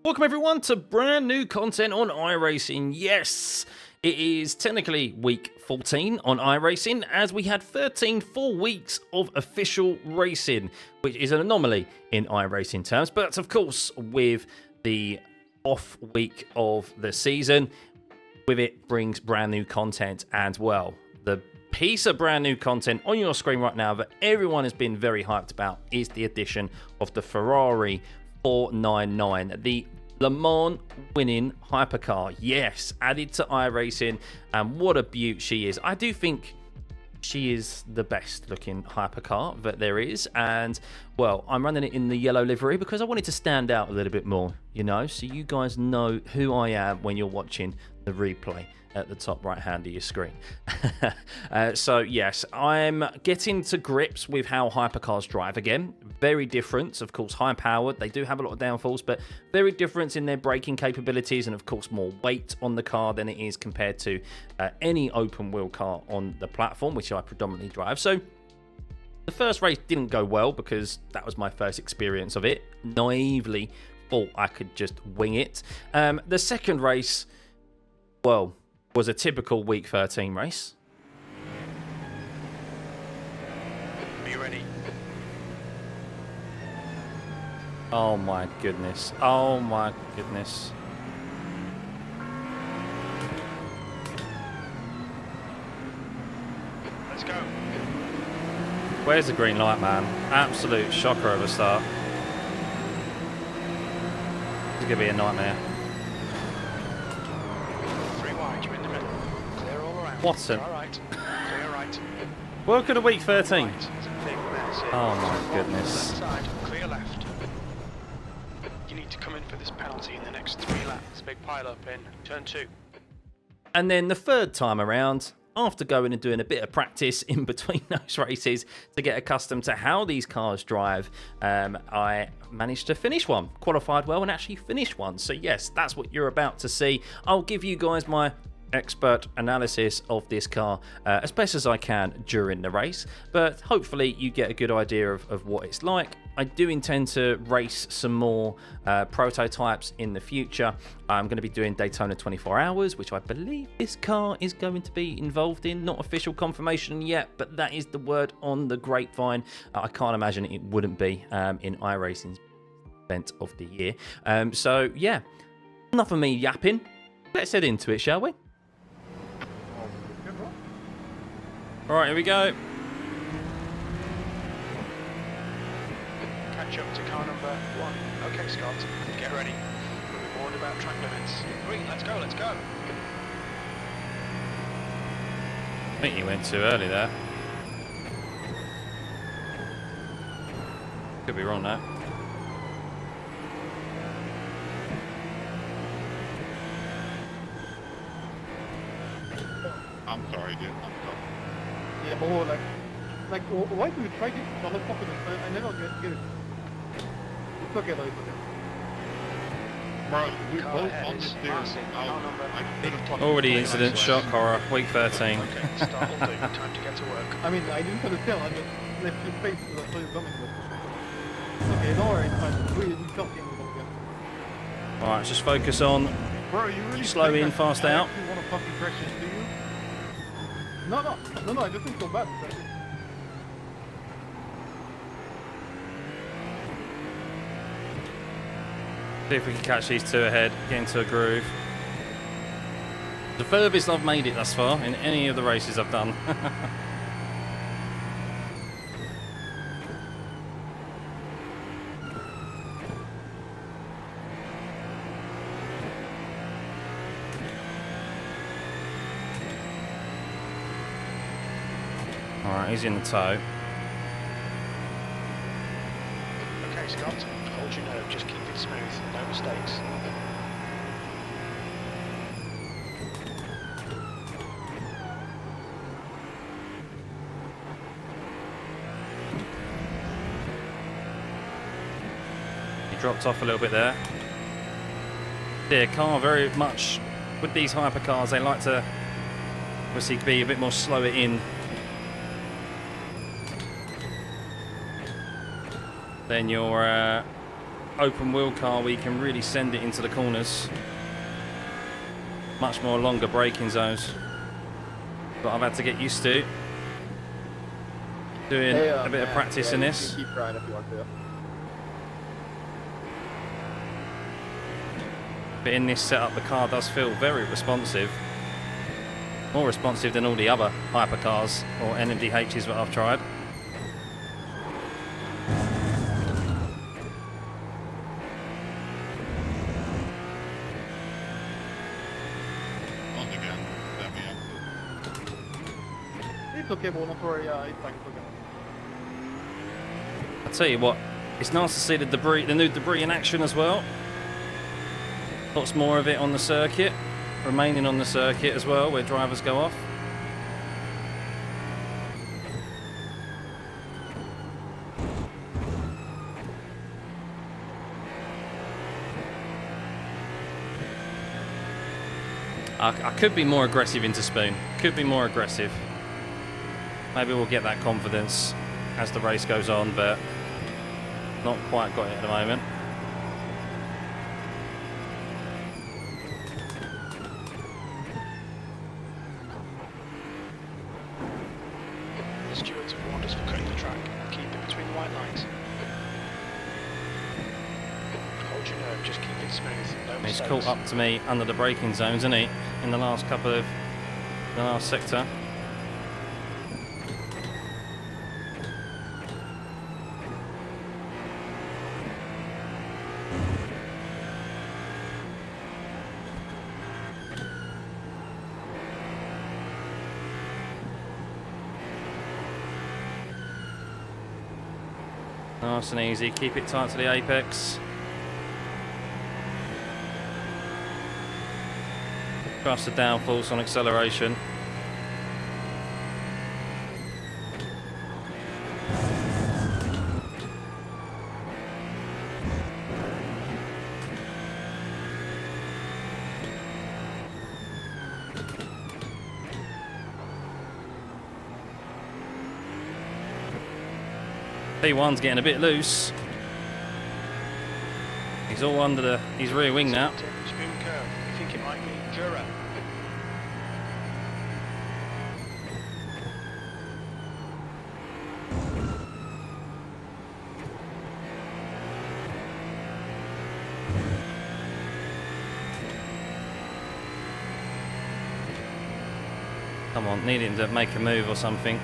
Welcome everyone to brand new content on iRacing. Yes, it is technically week 14 on iRacing as we had 13 full weeks of official racing, which is an anomaly in iRacing terms. But of course, with the off week of the season, with it brings brand new content. And well, the piece of brand new content on your screen right now that everyone has been very hyped about is the addition of the Ferrari 499, the Le Mans winning hypercar. Yes, added to iRacing, and what a beaut she is. I do think she is the best looking hypercar that there is, and well, I'm running it in the yellow livery because I wanted to stand out a little bit more, you know, so you guys know who I am when you're watching the replay at the top right hand of your screen. So yes, I'm getting to grips with how hypercars drive again. Very different, of course, high powered. They do have a lot of downforce, but very different in their braking capabilities, and of course more weight on the car than it is compared to any open wheel car on the platform, which I predominantly drive. So the first race didn't go well because that was my first experience of it. Naively thought I could just wing it. The second race, well, was a typical week 13 race. Are you ready? Oh my goodness. Oh my goodness. Let's go. Where's the green light, man? Absolute shocker of a start. It's going to be a nightmare. Watson. All right. Clear right. Welcome to week 13. Right. It's a big mess here. Oh my goodness. Left side, clear left. You need to come in for this penalty in the next 3 laps. Big pile up in turn 2. And then the third time around, after going and doing a bit of practice in between those races to get accustomed to how these cars drive, I managed to finish one, qualified well and actually finished one. So yes, that's what you're about to see. I'll give you guys my expert analysis of this car as best as I can during the race, but hopefully you get a good idea of what it's like. I do intend to race some more prototypes in the future. I'm going to be doing Daytona 24 Hours, which I believe this car is going to be involved in. Not official confirmation yet, but that is the word on the grapevine. I can't imagine it wouldn't be in iRacing's event of the year. So yeah, enough of me yapping. Let's head into it, shall we? All right, here we go. Catch up to car number 1. Okay, Scott, get ready. We'll be warned about track limits. 3, let's go, let's go. I think you went too early there. Could be wrong there. I'm sorry, dude. I'm sorry. Yeah, but why do we try to solve confidence? I never get it. It's okay though, it's okay. Bro, we Car both ahead on is this steering. passing car number I could have fucking Already played incident, this shock way. horror, week 13. Okay, start will do. Time to get to work. I mean, I didn't understand, I just left your face because I saw you coming, but... Okay, don't worry, it's fine. We talking again. Alright, just focus on Bro, you really slow think in, that fast I out. actually want to fucking crash into you? No, I just think so bad. That's it. See if we can catch these two ahead, get into a groove. The furthest I've made it thus far in any of the races I've done. Alright, he's in the tow. Okay, Scott, hold your nerve. Just keep it smooth. No mistakes. Dropped off a little bit there. The car very much with these hypercars, they like to obviously be a bit more slower in than your open wheel car where you can really send it into the corners. Much more longer braking zones. But I've had to get used to doing a bit of practice in this. Keep trying if you want to. But in this setup, the car does feel very responsive. More responsive than all the other hypercars or NMDHs that I've tried. It's okay, but not worry, it's fine, it's okay. I tell you what, it's nice to see the debris, the new debris in action as well. Lots more of it on the circuit, remaining on the circuit as well, where drivers go off. I could be more aggressive into Spoon. Could be more aggressive. Maybe we'll get that confidence as the race goes on, but not quite got it at the moment. The stewards have warned us for cutting the track. Keep it between the white lines. Hold your nerve, just keep it smooth. No He's mistakes. caught up to me under the braking zones, isn't he? In the last couple of the last sector. Nice and easy. Keep it tight to the apex. Trust the downforce on acceleration. P1's getting a bit loose. He's all under his rear wing now. Spoon curve. You think it might be Jura? Come on, need him to make a move or something.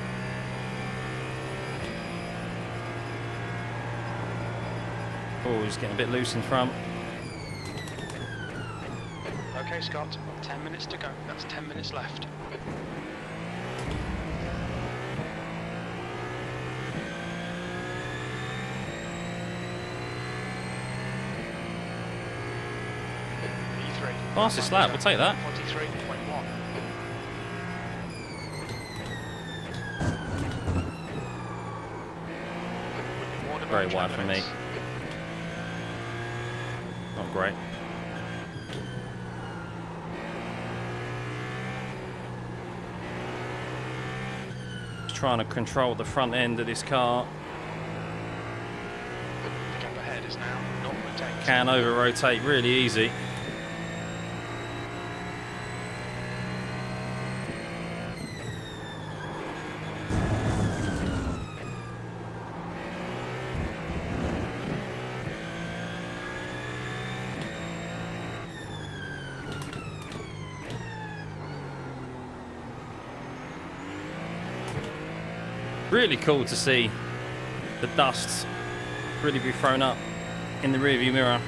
Oh, he's getting a bit loose in front. Okay, Scott. 10 minutes to go. That's 10 minutes left. E3. Fastest lap, we'll take that. 43.1. Very wide for me. Not great. Just trying to control the front end of this car. The gap ahead is now 0.8. Can over rotate really easy. Really cool to see the dust really be thrown up in the rearview mirror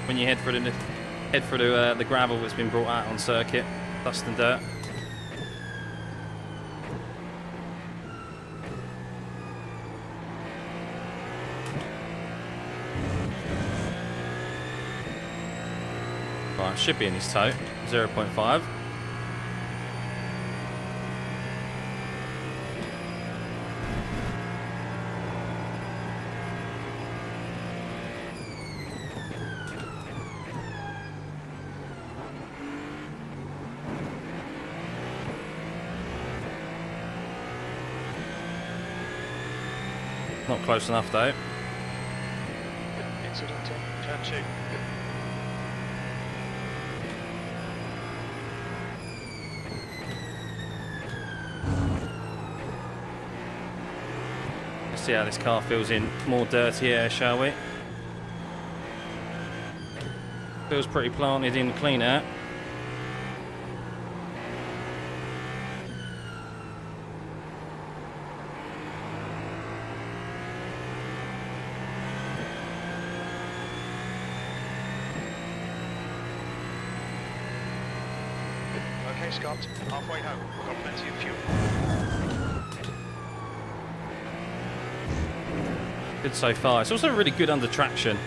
when you head for the gravel that's been brought out on circuit, dust and dirt. Right, should be in his toe, 0.5. Not close enough though. Incidental. Turn 2. Let's see how this car feels in more dirty air, shall we? Feels pretty planted in clean air. Okay, Scott, halfway home. We've got plenty of fuel. Good so far. It's also really good under traction.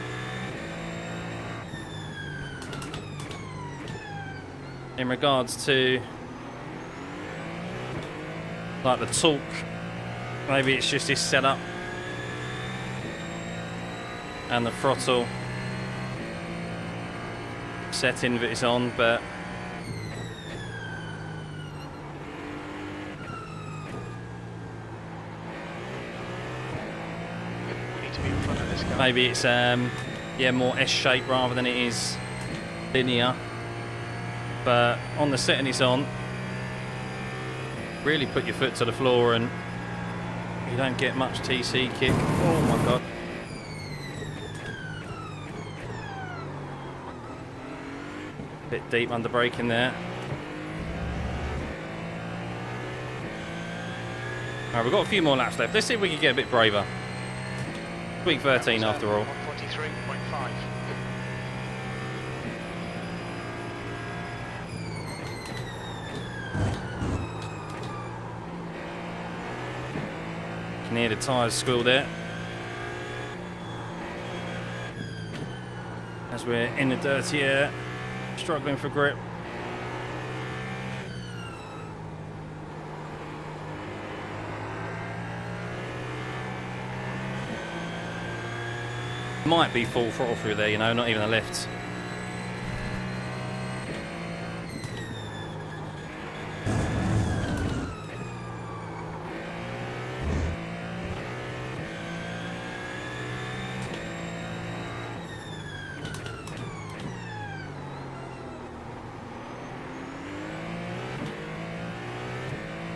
In regards to like the torque, maybe it's just this setup and the throttle setting that it's on, but We need to be in front of this guy. maybe it's yeah, more S-shape rather than it is linear. But on the setting it's on, really put your foot to the floor and you don't get much TC kick. Oh my god. Bit deep under braking there. Alright, we've got a few more laps left. Let's see if we can get a bit braver. Week 13 after all. 143.5. Can hear the tyres squeal there. As we're in the dirty air, struggling for grip. Might be full throttle through there, you know, not even a lift.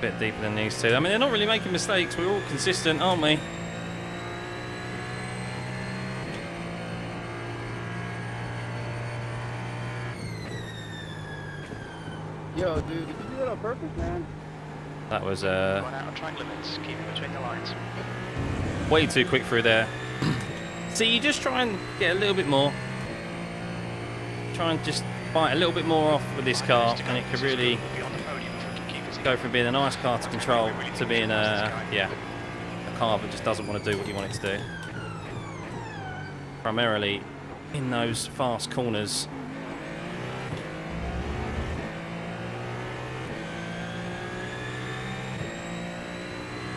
Bit deeper than these two. I mean, they're not really making mistakes. We're all consistent, aren't we? Yo, dude, did you do that on purpose, man? That was Run out of track limits. Keep it between the lines. way too quick through there. See, you just try and get a little bit more. Try and just bite a little bit more off with this car, and it could really We'll be on the podium if we can keep it go from being a nice car to control to being a car that just doesn't want to do what you want it to do. Primarily in those fast corners.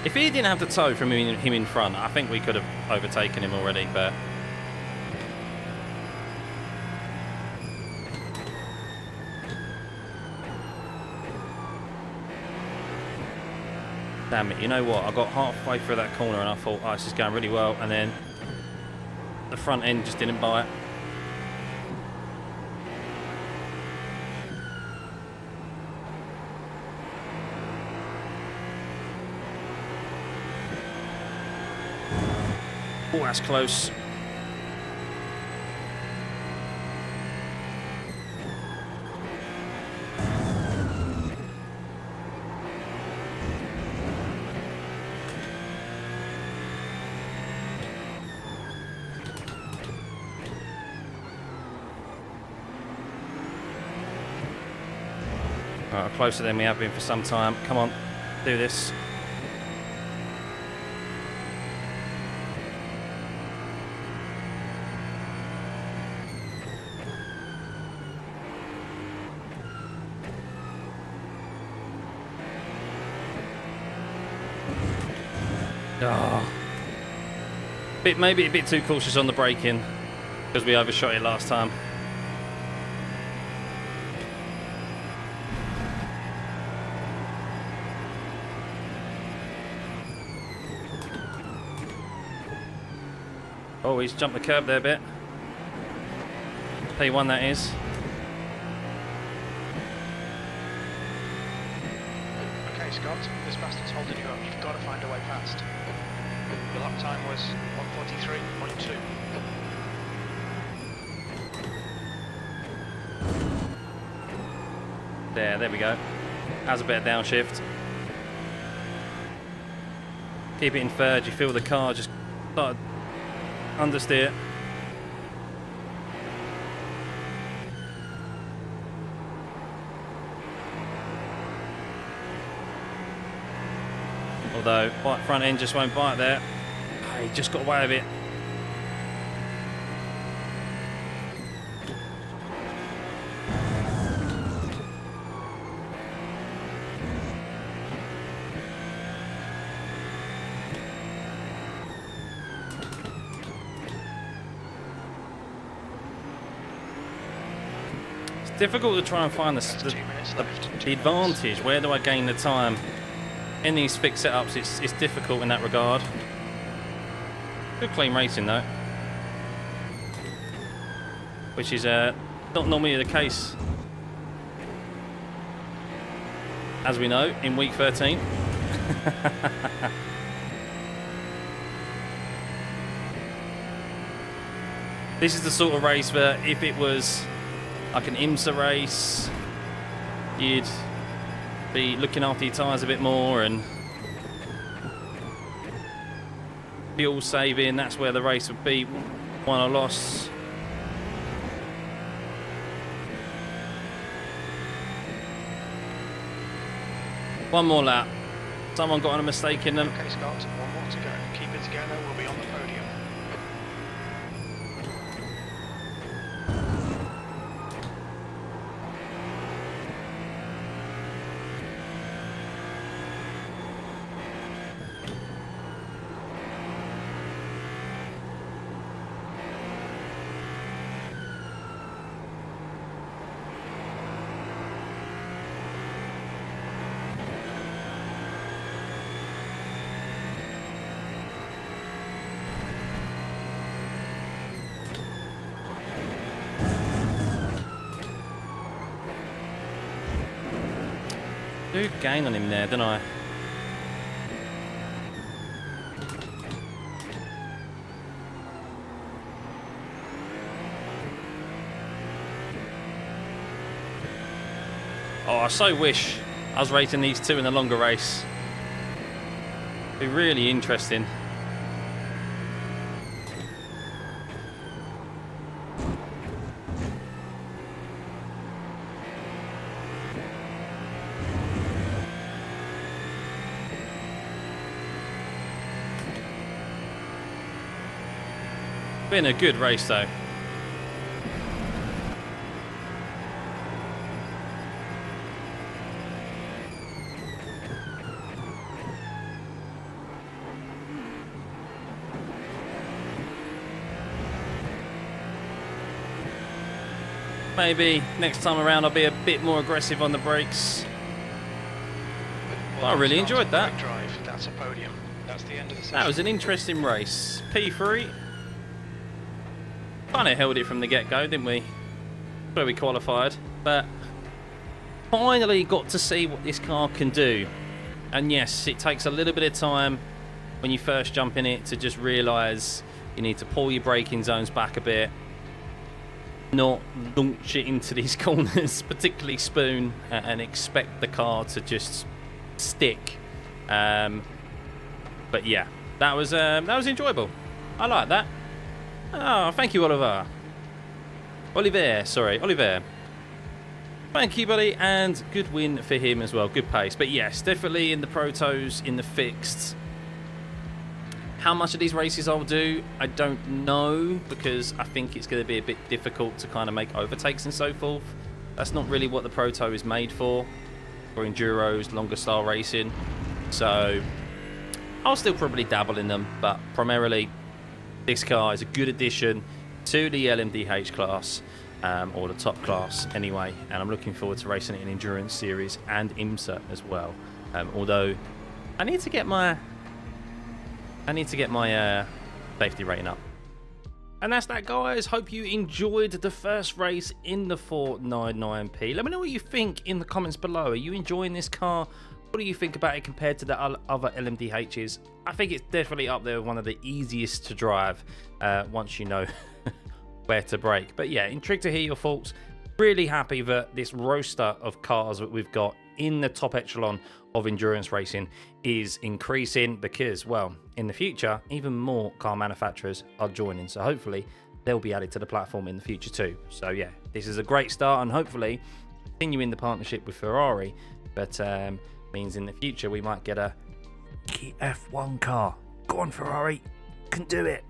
If he didn't have the toe from him in front, I think we could have overtaken him already, but damn it, you know what? I got halfway through that corner and I thought, oh, this is going really well, and then the front end just didn't bite. Oh, that's close. Right, we're closer than we have been for some time. Come on, do this. Oh. Maybe a bit too cautious on the braking because we overshot it last time. Oh, he's jumped the curb there a bit. P1 that is. Okay, Scott, this bastard's holding you up. You've got to find a way past. Your lap time was 1:43.2. There we go. Has a bit of downshift. Keep it in third. You feel the car just start understeer. Although front end just won't bite there. Oh, he just got away with it. It's difficult to try and find the advantage. Where do I gain the time? In these fixed setups, it's difficult in that regard. Good clean racing though, which is not normally the case, as we know, in week 13. This is the sort of race where if it was like an IMSA race, you'd be looking after your tyres a bit more and fuel saving. That's where the race would be won or lost. One more lap. Someone got on a mistake in them. Okay, Scott, one more to go. Keep it together, we'll be on the podium. Do gain on him there, don't I? Oh, I so wish I was racing these two in the longer race. It'd be really interesting. Been a good race though. Maybe next time around I'll be a bit more aggressive on the brakes. Well, I really enjoyed that. Drive. That's a podium. That's the end of the session. That was an interesting race. P3. Kind of held it from the get-go, didn't we? Where we qualified, but finally got to see what this car can do. And yes, it takes a little bit of time when you first jump in it to just realise you need to pull your braking zones back a bit, not launch it into these corners, particularly spoon, and expect the car to just stick. But yeah, that was enjoyable. I like that. Oh, thank you, Oliver. Oliver. Thank you, buddy, and good win for him as well. Good pace. But yes, definitely in the protos, in the fixed. How much of these races I'll do, I don't know, because I think it's going to be a bit difficult to kind of make overtakes and so forth. That's not really what the proto is made for enduros, longer style racing. So I'll still probably dabble in them, but primarily this car is a good addition to the LMDH class, or the top class anyway, and I'm looking forward to racing it in Endurance Series and IMSA as well. Although I need to get my safety rating up. And that's that, guys. Hope you enjoyed the first race in the 499p. Let me know what you think in the comments below. Are you enjoying this car? What do you think about it compared to the other LMDHs? I think it's definitely up there with one of the easiest to drive once you know where to brake. But yeah, intrigued to hear your thoughts. Really happy that this roster of cars that we've got in the top echelon of endurance racing is increasing because, well, in the future, even more car manufacturers are joining. So hopefully they'll be added to the platform in the future too. So yeah, this is a great start, and hopefully continuing the partnership with Ferrari, but means in the future we might get a F1 car. Go on, Ferrari, can do it.